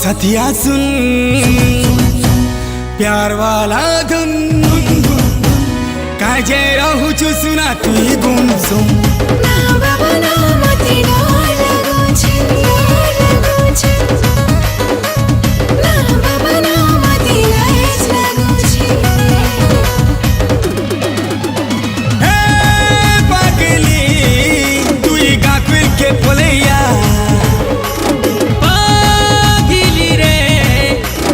सतिया सुन प्यार वाला धुन काजे रहु छु सुना तुई गुमसुम ना बाबा ना मते डर लागो छे ना बाबा ना मते लाज लागो छे हे पागली तुई गाकुल के पोलैया पागली रे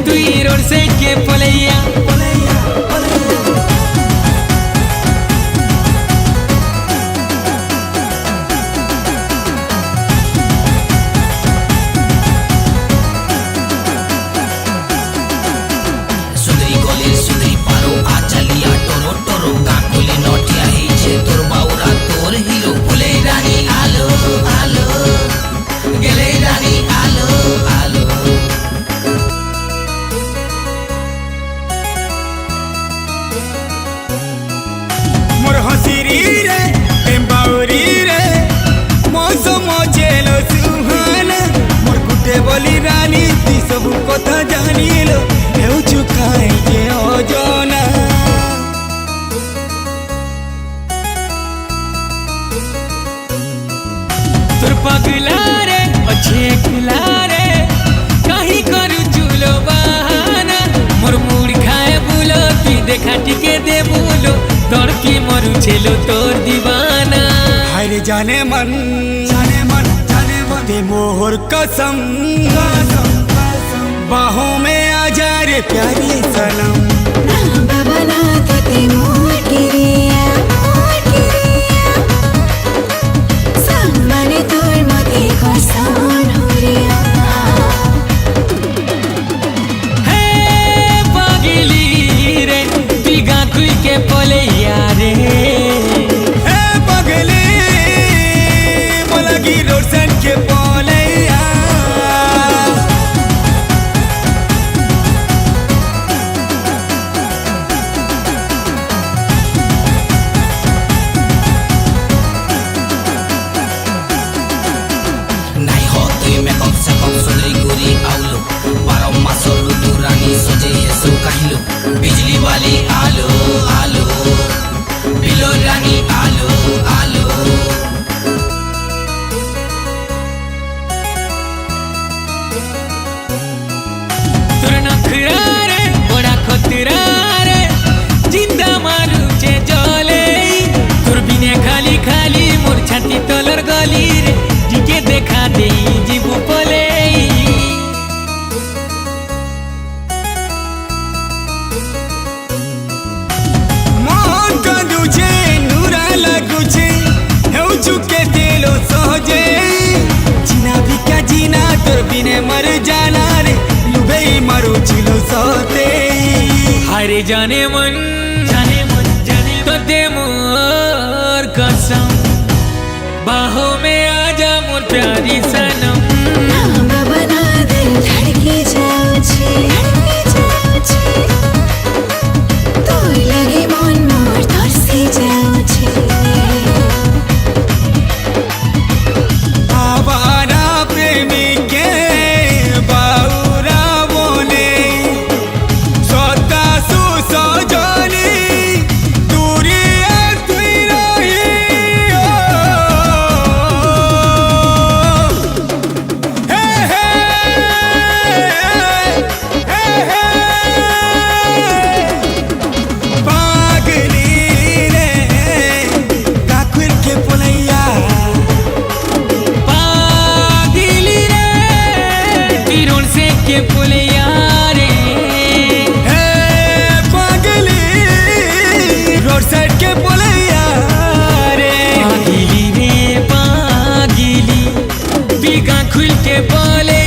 तुई रोड से के पोलैया बोली रानी ती सब कथा जानिलो हेउ चुकाई जे ओजना तोर पगला रे अच्छे खिला रे कहीं करू चूलो बहाना मोर मूड खाए बुलो ती देखा टिके दे बुलो तोर की मरु छेलो तोर दीवाना हाय जाने मन दे मोहर कसम बाहों में आ जा रे प्यारी सनम ना बाबा ना तते मोर गिरिया सामने तोर मते कसम होरिया हे पागली रे तुई गाकुल के पोलैया रे हे पागली मोलगी रोशन के पोलैया बिजली वाली आलो आलो बिलो रानी आलो आलो तोर नखरा रे बड़ा खतरा रे जिंदा मारू चे जले तोर बिने खाली खाली मोर छाती तलर गली रे टिके देखा दे जीबू पले चुके दिलो सोजे जीना भी क्या जीना तोर बिने मर जाना रे लुबे मरो चिलो सोते हरे जाने मन तो दे मोर कसम बाहों में आजा मोर प्यारी सनम ना बाबा ना दिल धड़के जाओ छे तोर लगे मन मोर तरसे जाओ छे के पुलिया रे हे पागली रोड साइड के पुलिया रे पागली रे पागली बिगा खुल के बोले